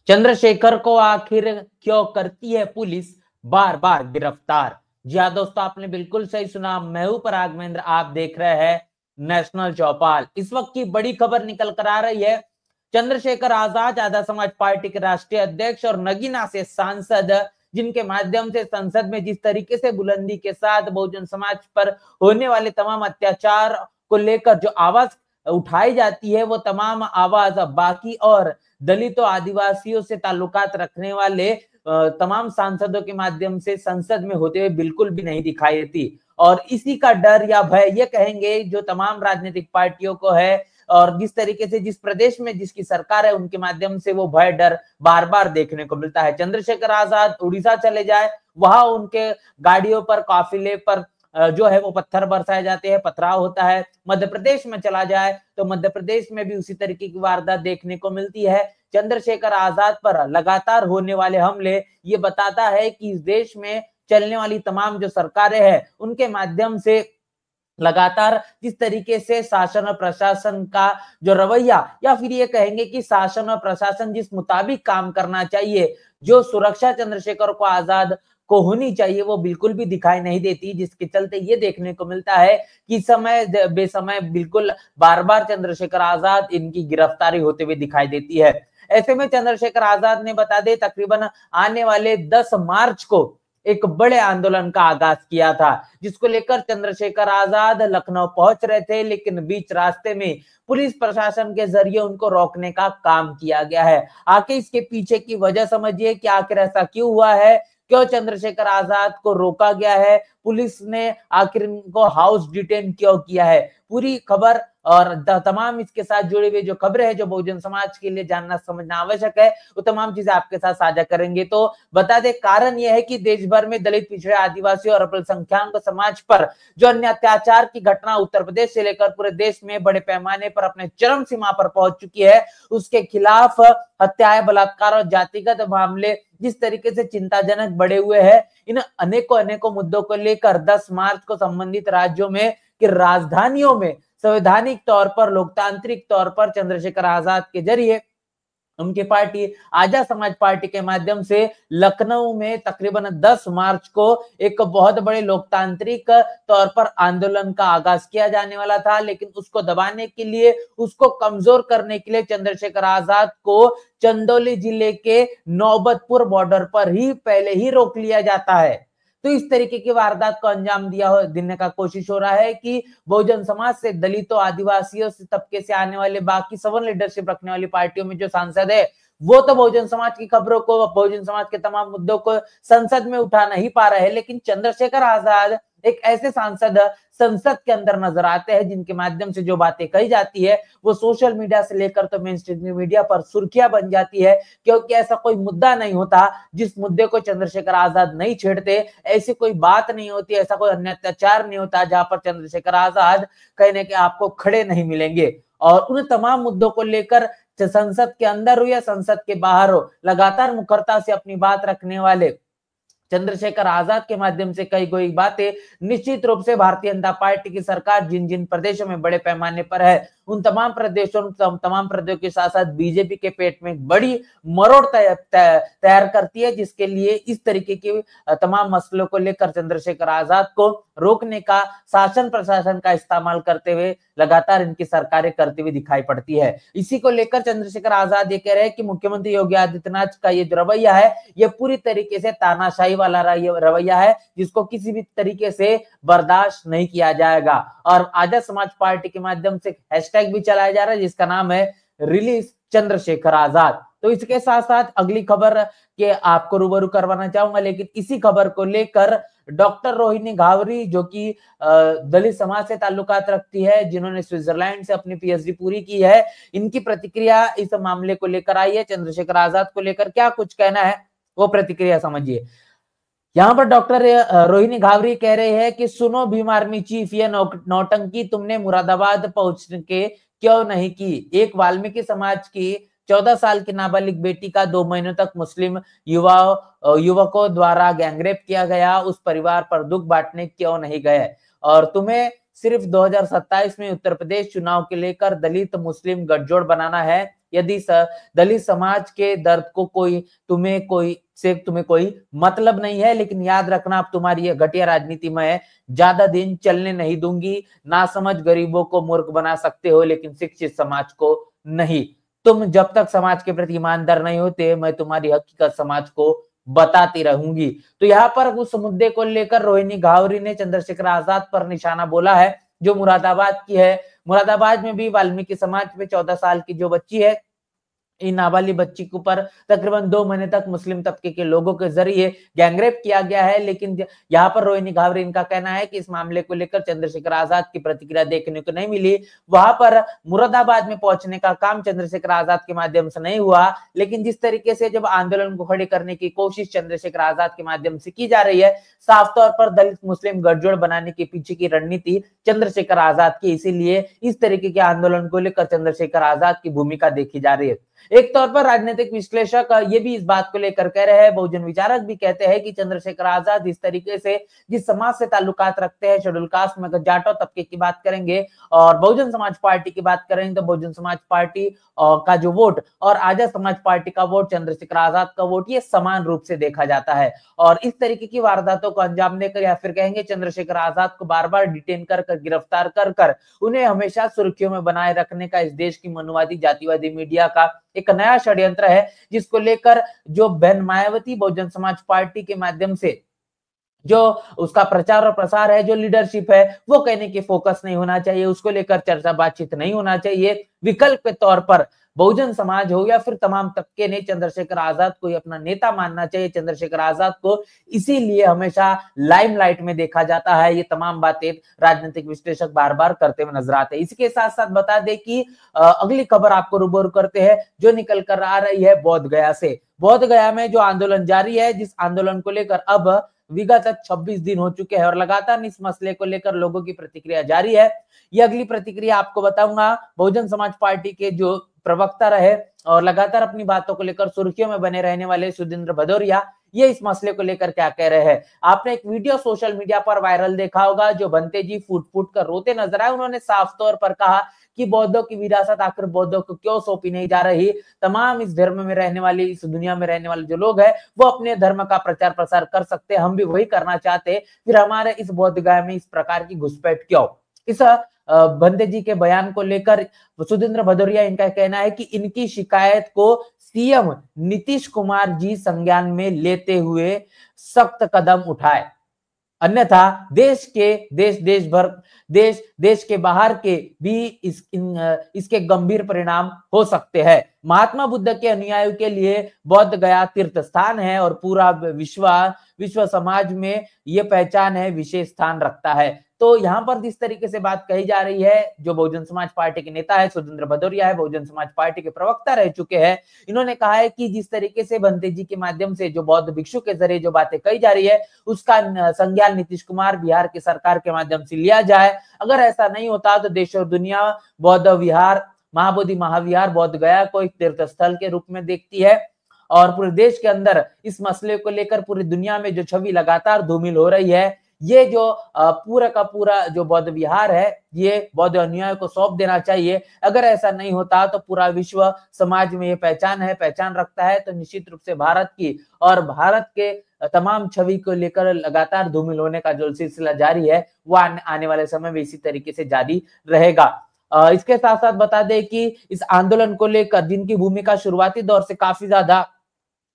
चंद्रशेखर को आखिर क्यों करती है पुलिस बार बार गिरफ्तार। जी हाँ दोस्तों, आपने बिल्कुल सही सुना। मैं हूं पराग महेंद्र, आप देख रहे हैं नेशनल चौपाल। इस वक्त की बड़ी खबर निकल कर आ रही है। चंद्रशेखर आजाद आधा समाज पार्टी के राष्ट्रीय अध्यक्ष और नगीना से सांसद, जिनके माध्यम से संसद में जिस तरीके से बुलंदी के साथ बहुजन समाज पर होने वाले तमाम अत्याचार को लेकर जो आवाज उठाई जाती है, वो तमाम आवाज बाकी और दलितों आदिवासियों से ताल्लुकात रखने वाले तमाम सांसदों के माध्यम से संसद में होते हुए बिल्कुल भी नहीं दिखाई देती। और इसी का डर या भय ये कहेंगे जो तमाम राजनीतिक पार्टियों को है, और जिस तरीके से जिस प्रदेश में जिसकी सरकार है उनके माध्यम से वो भय डर बार बार देखने को मिलता है। चंद्रशेखर आजाद उड़ीसा चले जाए, वहां उनके गाड़ियों पर काफिले पर जो है वो पत्थर बरसाए जाते हैं, पथराव होता है। मध्य प्रदेश में चला जाए तो मध्य प्रदेश में भी उसी तरीके की वारदात देखने को मिलती है। चंद्रशेखर आजाद पर लगातार होने वाले हमले ये बताता है कि इस देश में चलने वाली तमाम जो सरकारें हैं उनके माध्यम से लगातार जिस तरीके से शासन और प्रशासन का जो रवैया, या फिर ये कहेंगे कि शासन और प्रशासन जिस मुताबिक काम करना चाहिए, जो सुरक्षा चंद्रशेखर को आजाद को होनी चाहिए, वो बिल्कुल भी दिखाई नहीं देती। जिसके चलते ये देखने को मिलता है कि समय बेसमय बिल्कुल बार बार चंद्रशेखर आजाद इनकी गिरफ्तारी होते हुए दिखाई देती है। ऐसे में चंद्रशेखर आजाद ने बता दे तकरीबन आने वाले 10 मार्च को एक बड़े आंदोलन का आगाज किया था, जिसको लेकर चंद्रशेखर आजाद लखनऊ पहुंच रहे थे, लेकिन बीच रास्ते में पुलिस प्रशासन के जरिए उनको रोकने का काम किया गया है। आखिर इसके पीछे की वजह समझिए कि आखिर ऐसा क्यों हुआ है, क्यों चंद्रशेखर आजाद को रोका गया है, पुलिस ने आखिर इनको हाउस डिटेन क्यों किया है। पूरी खबर और तमाम इसके साथ जुड़ी हुई जो खबरें हैं जो बहुजन समाज के लिए जानना समझना आवश्यक है, वो तमाम चीजें आपके साथ साझा करेंगे। तो बता दें, कारण यह है कि देश भर में दलित, पिछड़े, आदिवासी और अल्पसंख्याक समाज पर जो अन्य अत्याचार की घटना उत्तर प्रदेश से लेकर पूरे देश में बड़े पैमाने पर अपने चरम सीमा पर पहुंच चुकी है, उसके खिलाफ हत्याएं, बलात्कार और जातिगत मामले जिस तरीके से चिंताजनक बढ़े हुए हैं, इन अनेकों अनेकों मुद्दों को लेकर 10 मार्च को संबंधित राज्यों में कि राजधानियों में संवैधानिक तौर पर, लोकतांत्रिक तौर पर चंद्रशेखर आजाद के जरिए उनकी पार्टी आजाद समाज पार्टी के माध्यम से लखनऊ में तकरीबन 10 मार्च को एक बहुत बड़े लोकतांत्रिक तौर पर आंदोलन का आगाज किया जाने वाला था। लेकिन उसको दबाने के लिए, उसको कमजोर करने के लिए चंद्रशेखर आजाद को चंदौली जिले के नौबतपुर बॉर्डर पर ही पहले ही रोक लिया जाता है। तो इस तरीके की वारदात को अंजाम देने का कोशिश हो रहा है कि बहुजन समाज से, दलितों, आदिवासियों से तबके से आने वाले बाकी सवन लीडरशिप रखने वाली पार्टियों में जो सांसद है, वो तो बहुजन समाज की खबरों को, बहुजन समाज के तमाम मुद्दों को संसद में उठा नहीं पा रहे हैं। लेकिन चंद्रशेखर आजाद एक ऐसे सांसद संसद के अंदर नजर आते हैं जिनके माध्यम से जो बातें कही जाती है वो सोशल मीडिया से लेकर तो मेन स्ट्रीम मीडिया पर सुर्खियां बन जाती है, क्योंकि ऐसा कोई मुद्दा नहीं होता जिस मुद्दे को चंद्रशेखर आजाद नहीं छेड़ते। ऐसी कोई बात नहीं होती, ऐसा कोई अन्य अत्याचार नहीं होता जहां पर चंद्रशेखर आजाद कहने के आपको खड़े नहीं मिलेंगे। और उन तमाम मुद्दों को लेकर संसद के अंदर हो या संसद के बाहर हो, लगातार मुखरता से अपनी बात रखने वाले चंद्रशेखर आजाद के माध्यम से कई गई बातें निश्चित रूप से भारतीय जनता पार्टी की सरकार जिन जिन प्रदेशों में बड़े पैमाने पर है, उन तमाम प्रदेशों के साथ साथ बीजेपी के पेट में एक बड़ी मरोड़ तैयार करती है, जिसके लिए इस तरीके के तमाम मसलों को लेकर चंद्रशेखर आजाद को रोकने का शासन प्रशासन का इस्तेमाल करते हुए लगातार इनकी सरकारें करती हुई दिखाई पड़ती है। इसी को लेकर चंद्रशेखर आजाद ये कह रहे हैं कि मुख्यमंत्री योगी आदित्यनाथ का ये जो रवैया है, ये पूरी तरीके से तानाशाही वाला रवैया है, जिसको किसी भी तरीके से बर्दाश्त नहीं किया जाएगा। और आजाद समाज पार्टी के माध्यम से हैशटैग भी चलाया जा रहा है जिसका नाम है रिलीज चंद्रशेखर आजाद। तो इसके साथ साथ अगली खबर के आपको रूबरू करवाना चाहूंगा, लेकिन इसी खबर को लेकर डॉक्टर रोहिणी घावरी, जो कि दलित समाज से ताल्लुकात रखती है, जिन्होंने स्विट्जरलैंड से अपनी पीएचडी पूरी की है, इनकी प्रतिक्रिया इस मामले को लेकर आई है। चंद्रशेखर आजाद को लेकर क्या कुछ कहना है वो प्रतिक्रिया समझिए। यहाँ पर डॉक्टर रोहिणी घावरी कह रहे हैं कि सुनो भीम आर्मी चीफ, ये नौटंकी तुमने मुरादाबाद पहुंच के क्यों नहीं की। एक वाल्मीकि समाज की 14 साल की नाबालिग बेटी का 2 महीनों तक मुस्लिम युवकों द्वारा गैंगरेप किया गया, उस परिवार पर दुख बांटने क्यों नहीं गए। और तुम्हें सिर्फ 2027 में उत्तर प्रदेश चुनाव के लेकर दलित मुस्लिम गठजोड़ बनाना है, यदि दलित समाज के दर्द को तुम्हें कोई मतलब नहीं है, लेकिन याद रखना अब तुम्हारी ये घटिया राजनीति में ज्यादा दिन चलने नहीं दूंगी। ना समझ गरीबों को मूर्ख बना सकते हो, लेकिन शिक्षित समाज को नहीं। तुम जब तक समाज के प्रति ईमानदार नहीं होते, मैं तुम्हारी हकीकत समाज को बताती रहूंगी। तो यहाँ पर उस मुद्दे को लेकर रोहिणी घावरी ने चंद्रशेखर आजाद पर निशाना बोला है, जो मुरादाबाद की है। मुरादाबाद में भी वाल्मीकि समाज में 14 साल की जो बच्ची है, इन नाबालिग बच्ची के ऊपर तकरीबन 2 महीने तक मुस्लिम तबके के लोगों के जरिए गैंगरेप किया गया है। लेकिन यहाँ पर रोहिणी घावरी इनका कहना है कि इस मामले को लेकर चंद्रशेखर आजाद की प्रतिक्रिया देखने को नहीं मिली। वहां पर मुरादाबाद में पहुंचने का काम चंद्रशेखर आजाद के माध्यम से नहीं हुआ, लेकिन जिस तरीके से जब आंदोलन को खड़े करने की कोशिश चंद्रशेखर आजाद के माध्यम से की जा रही है, साफ तौर पर दलित मुस्लिम गठजोड़ बनाने के पीछे की रणनीति चंद्रशेखर आजाद की, इसीलिए इस तरीके के आंदोलन को लेकर चंद्रशेखर आजाद की भूमिका देखी जा रही है। एक तौर पर राजनीतिक विश्लेषक ये भी इस बात को लेकर कह रहे हैं, बहुजन विचारक भी कहते हैं कि चंद्रशेखर आजाद इस तरीके से जिस समाज से ताल्लुकात रखते हैं, शेड्यूल कास्ट में जाटो तबके की बात करेंगे और बहुजन समाज पार्टी की बात करेंगे, तो बहुजन समाज पार्टी का जो वोट और आजाद समाज पार्टी का वोट, चंद्रशेखर आजाद का वोट, ये समान रूप से देखा जाता है। और इस तरीके की वारदातों को अंजाम देकर या फिर कहेंगे चंद्रशेखर आजाद को बार बार डिटेन कर गिरफ्तार कर उन्हें हमेशा सुर्खियों में बनाए रखने का इस देश की मनुवादी जातिवादी मीडिया का एक नया षड्यंत्र है, जिसको लेकर जो बहन मायावती बहुजन समाज पार्टी के माध्यम से जो उसका प्रचार और प्रसार है, जो लीडरशिप है, वो कहने की फोकस नहीं होना चाहिए, उसको लेकर चर्चा बातचीत नहीं होना चाहिए। विकल्प के तौर पर बहुजन समाज हो या फिर तमाम तबके ने चंद्रशेखर आजाद को अपना नेता मानना चाहिए। चंद्रशेखर आजाद को इसीलिए हमेशा लाइमलाइट में देखा जाता है। ये तमाम बातें राजनीतिक विश्लेषक बार बार करते हुए नजर आते हैं। इसके साथ साथ बता दें कि अगली खबर आपको रूबरू करते हैं, जो निकल कर आ रही है बोध गया से। बोध गया में जो आंदोलन जारी है, जिस आंदोलन को लेकर अब विगत 26 दिन हो चुके हैं और लगातार इस मसले को लेकर लोगों की प्रतिक्रिया जारी है। ये अगली प्रतिक्रिया आपको बताऊंगा। बहुजन समाज पार्टी के जो प्रवक्ता रहे और लगातार अपनी बातों को लेकर सुर्खियों में बने रहने वाले सुरेंद्र भदौरिया, ये इस मसले को लेकर क्या कह रहे हैं। आपने एक वीडियो सोशल मीडिया पर वायरल देखा होगा, जो बनते जी फूट फूट कर रोते नजर आए। उन्होंने साफ तौर पर कहा कि बौद्धों की विरासत आखिर बौद्धों को क्यों सौंपी नहीं जा रही। तमाम इस धर्म में रहने वाले, इस दुनिया में रहने वाले जो लोग हैं, वो अपने धर्म का प्रचार प्रसार कर सकते हैं, हम भी वही करना चाहते हैं, फिर हमारे इस बौद्ध गया में इस प्रकार की घुसपैठ क्यों। इस बंदे जी के बयान को लेकर सुरेंद्र भदौरिया, इनका कहना है कि इनकी शिकायत को सीएम नीतीश कुमार जी संज्ञान में लेते हुए सख्त कदम उठाए, अन्यथा देश के बाहर के भी इसके गंभीर परिणाम हो सकते हैं। महात्मा बुद्ध के अनुयायियों के लिए बौद्ध गया तीर्थ स्थान है और पूरा विश्व समाज में ये पहचान है, विशेष स्थान रखता है। तो यहाँ पर जिस तरीके से बात कही जा रही है, जो बहुजन समाज पार्टी के नेता है सुरेंद्र भदौरिया है, बहुजन समाज पार्टी के प्रवक्ता रह चुके हैं, इन्होंने कहा है कि जिस तरीके से बंते जी के माध्यम से जो बौद्ध भिक्षु के जरिए जो बातें कही जा रही है, उसका संज्ञान नीतीश कुमार बिहार की सरकार के माध्यम से लिया जाए। अगर ऐसा नहीं होता तो देश और दुनिया बौद्ध विहार, महाबोधि महाविहार बोध गया को एक तीर्थ स्थल के रूप में देखती है और पूरे देश के अंदर इस मसले को लेकर पूरी दुनिया में जो छवि लगातार धूमिल हो रही है, ये जो पूरा का पूरा जो बौद्ध विहार है, ये बौद्ध अनुयायियों को सौंप देना चाहिए। अगर ऐसा नहीं होता तो पूरा विश्व समाज में ये पहचान रखता है, तो निश्चित रूप से भारत की और भारत के तमाम छवि को लेकर लगातार धूमिल होने का जो सिलसिला जारी है, वो आने वाले समय में इसी तरीके से जारी रहेगा। इसके साथ साथ बता दें कि इस आंदोलन को लेकर जिनकी भूमिका शुरुआती दौर से काफी ज्यादा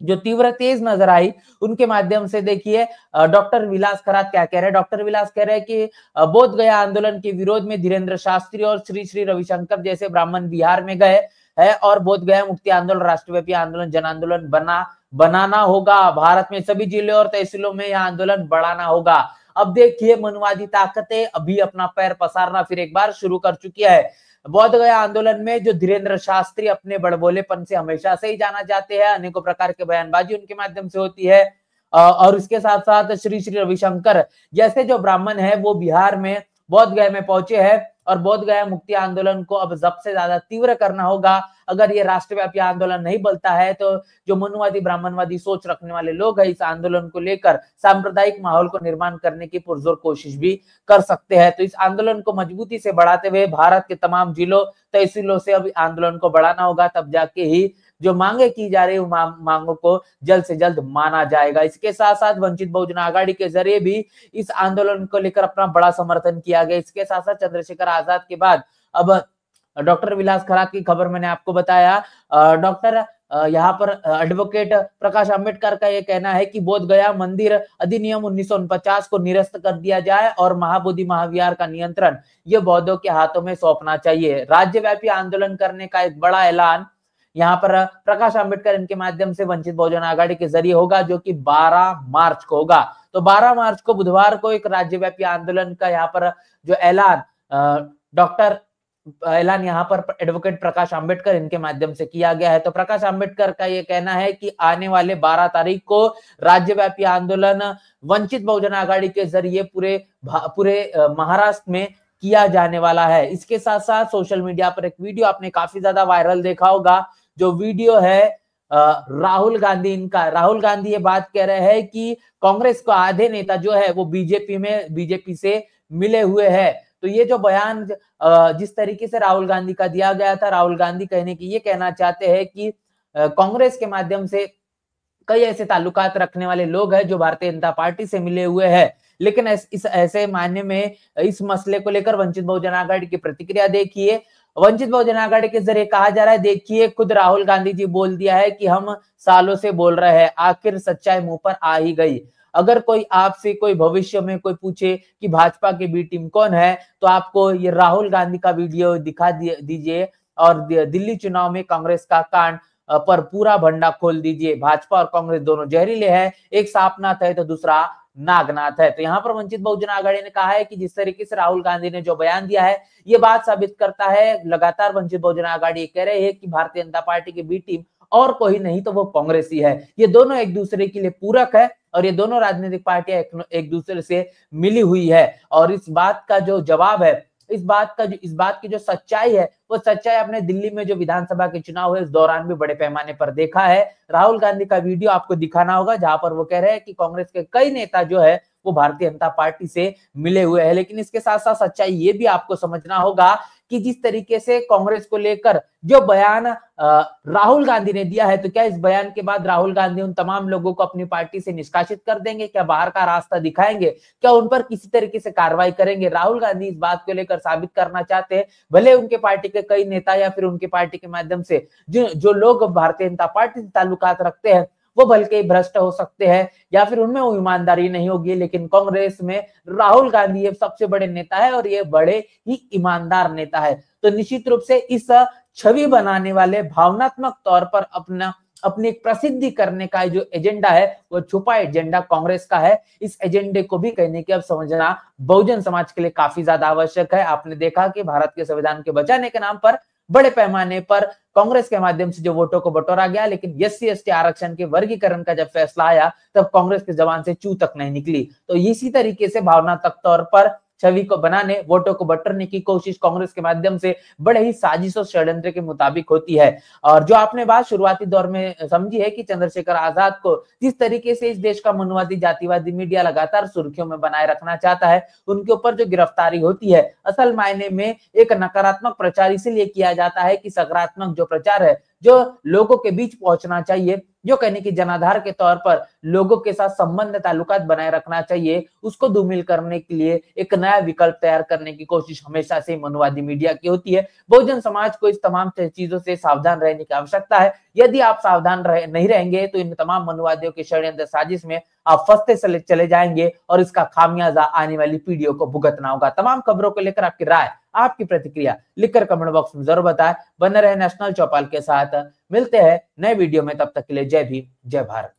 जो तीव्र तेज नजर आई, उनके माध्यम से देखिए डॉक्टर विलास खरात क्या कह रहे हैं। डॉक्टर विलास कह रहे हैं कि बोध गया आंदोलन के विरोध में धीरेन्द्र शास्त्री और श्री श्री रविशंकर जैसे ब्राह्मण बिहार में गए हैं और बोध गया मुक्ति आंदोलन, राष्ट्रव्यापी आंदोलन, जन आंदोलन बनाना होगा। भारत में सभी जिलों और तहसीलों में यह आंदोलन बढ़ाना होगा। अब देखिए मनुवादी ताकतें अभी अपना पैर पसारना फिर एक बार शुरू कर चुकी है। बौद्ध गया आंदोलन में जो धीरेन्द्र शास्त्री अपने बड़बोलेपन से हमेशा से ही जाना जाते हैं, अनेकों प्रकार के बयानबाजी उनके माध्यम से होती है, और इसके साथ साथ श्री श्री रविशंकर जैसे जो ब्राह्मण है वो बिहार में बौद्ध गया में पहुंचे हैं और बोध गया मुक्ति आंदोलन को अब सबसे ज्यादा तीव्र करना होगा। अगर ये राष्ट्रव्यापी आंदोलन नहीं बनता है तो जो मनुवादी ब्राह्मणवादी सोच रखने वाले लोग हैं इस आंदोलन को लेकर सांप्रदायिक माहौल को निर्माण करने की पुरजोर कोशिश भी कर सकते हैं। तो इस आंदोलन को मजबूती से बढ़ाते हुए भारत के तमाम जिलों तहसीलों से अब आंदोलन को बढ़ाना होगा, तब जाके ही जो मांगे की जा रही मांगों को जल्द से जल्द माना जाएगा। इसके साथ साथ वंचित बहुजन आघाड़ी के जरिए भी इस आंदोलन को लेकर अपना बड़ा समर्थन किया गया। इसके साथ साथ चंद्रशेखर आजाद के बाद अब डॉक्टर विलास खरात की खबर मैंने आपको बताया। डॉक्टर यहाँ पर एडवोकेट प्रकाश अंबेडकर का यह कहना है कि बोध गया मंदिर अधिनियम 1949 को निरस्त कर दिया जाए और महाबोधि महाविहार का नियंत्रण ये बौद्धों के हाथों में सौंपना चाहिए। राज्यव्यापी आंदोलन करने का एक बड़ा ऐलान यहाँ पर प्रकाश अंबेडकर इनके माध्यम से वंचित बहुजन आघाड़ी के जरिए होगा, जो कि 12 मार्च को होगा। तो 12 मार्च को बुधवार को एक राज्यव्यापी आंदोलन का यहाँ पर जो ऐलान यहाँ पर एडवोकेट प्रकाश अंबेडकर इनके माध्यम से किया गया है। तो प्रकाश अंबेडकर का ये कहना है कि आने वाले 12 तारीख को राज्यव्यापी आंदोलन वंचित बहुजन आघाड़ी के जरिए पूरे महाराष्ट्र में किया जाने वाला है। इसके साथ साथ सोशल मीडिया पर एक वीडियो आपने काफी ज्यादा वायरल देखा होगा, जो वीडियो है राहुल गांधी इनका। राहुल गांधी ये बात कह रहे हैं कि कांग्रेस को आधे नेता जो है वो बीजेपी से मिले हुए हैं। तो ये जो बयान जिस तरीके से राहुल गांधी का दिया गया था, राहुल गांधी ये कहना चाहते हैं कि कांग्रेस के माध्यम से कई ऐसे ताल्लुकात रखने वाले लोग हैं जो भारतीय जनता पार्टी से मिले हुए हैं। लेकिन इस ऐसे मायने में इस मसले को लेकर वंचित बहुजन आघाड़ी की प्रतिक्रिया देखिए। वंचित बहुजन आघाड़ी के जरिए कहा जा रहा है, देखिए खुद राहुल गांधी जी बोल दिया है कि हम सालों से बोल रहे हैं, आखिर सच्चाई मुंह पर आ ही गई। अगर कोई आपसे कोई भविष्य में कोई पूछे कि भाजपा की बी टीम कौन है, तो आपको ये राहुल गांधी का वीडियो दिखा दीजिए और दिल्ली चुनाव में कांग्रेस का कांड पर पूरा भंडा खोल दीजिए। भाजपा और कांग्रेस दोनों जहरीले हैं, एक सांपनाथ है तो दूसरा नागनाथ है। तो यहाँ पर वंचित बहुजन आघाड़ी ने कहा है कि जिस तरीके से राहुल गांधी ने जो बयान दिया है ये बात साबित करता है, लगातार वंचित बहुजन आघाड़ी कह रहे हैं कि भारतीय जनता पार्टी की बी टीम और कोई नहीं तो वो कांग्रेस ही है। ये दोनों एक दूसरे के लिए पूरक है और ये दोनों राजनीतिक पार्टियां एक दूसरे से मिली हुई है। और इस बात का जो जवाब है, इस बात की जो सच्चाई है, वो सच्चाई आपने दिल्ली में जो विधानसभा के चुनाव है इस दौरान भी बड़े पैमाने पर देखा है। राहुल गांधी का वीडियो आपको दिखाना होगा जहां पर वो कह रहे हैं कि कांग्रेस के कई नेता जो है वो भारतीय जनता पार्टी से मिले हुए हैं। लेकिन इसके साथ साथ सच्चाई ये भी आपको समझना होगा कि जिस तरीके से कांग्रेस को लेकर जो बयान राहुल गांधी ने दिया है, तो क्या इस बयान के बाद राहुल गांधी उन तमाम लोगों को अपनी पार्टी से निष्कासित कर देंगे? क्या बाहर का रास्ता दिखाएंगे? क्या उन पर किसी तरीके से कार्रवाई करेंगे? राहुल गांधी इस बात को लेकर साबित करना चाहते हैं, भले उनके पार्टी के कई नेता या फिर उनकी पार्टी के माध्यम से जो लोग भारतीय जनता पार्टी से ताल्लुकात रखते हैं वो बल्कि भ्रष्ट हो सकते हैं या फिर उनमें वो ईमानदारी नहीं होगी, लेकिन कांग्रेस में राहुल गांधी ये सबसे बड़े नेता है और ये बड़े ही ईमानदार नेता है। तो निश्चित रूप से इस छवि बनाने वाले भावनात्मक तौर पर अपनी एक प्रसिद्धि करने का जो एजेंडा है वो छुपा एजेंडा कांग्रेस का है। इस एजेंडे को भी कहने की अब समझना बहुजन समाज के लिए काफी ज्यादा आवश्यक है। आपने देखा कि भारत के संविधान के बचाने के नाम पर बड़े पैमाने पर कांग्रेस के माध्यम से जो वोटों को बटोरा गया, लेकिन एससी एसटी आरक्षण के वर्गीकरण का जब फैसला आया तब कांग्रेस की जबान से चू तक नहीं निकली। तो इसी तरीके से भावनात्मक तौर पर छवि को बनाने, वोटों को बटोरने की कोशिश कांग्रेस के माध्यम से बड़े ही साजिश और षड्यंत्र के मुताबिक होती है। और जो आपने बात शुरुआती दौर में समझी है कि चंद्रशेखर आजाद को जिस तरीके से इस देश का मनुवादी जातिवादी मीडिया लगातार सुर्खियों में बनाए रखना चाहता है, उनके ऊपर जो गिरफ्तारी होती है असल मायने में एक नकारात्मक प्रचार इसीलिए किया जाता है कि सकारात्मक जो प्रचार है जो लोगों के बीच पहुंचना चाहिए, जो कहने की जनाधार के तौर पर लोगों के साथ संबंध ताल्लुकात बनाए रखना चाहिए, उसको धूमिल करने के लिए एक नया विकल्प तैयार करने की कोशिश हमेशा से मनुवादी मीडिया की होती है। बहुजन समाज को इस तमाम चीजों से सावधान रहने की आवश्यकता है। यदि आप सावधान नहीं रहेंगे तो इन तमाम मनुवादियों के षड्यंत्र साजिश में आप फंसते चले जाएंगे और इसका खामियाजा आने वाली पीढ़ियों को भुगतना होगा। तमाम खबरों को लेकर आपकी राय, आपकी प्रतिक्रिया लिखकर कमेंट बॉक्स में जरूर बताएं। बने रहे नेशनल चौपाल के साथ, मिलते हैं नए वीडियो में, तब तक के लिए जय भीम, जय भारत।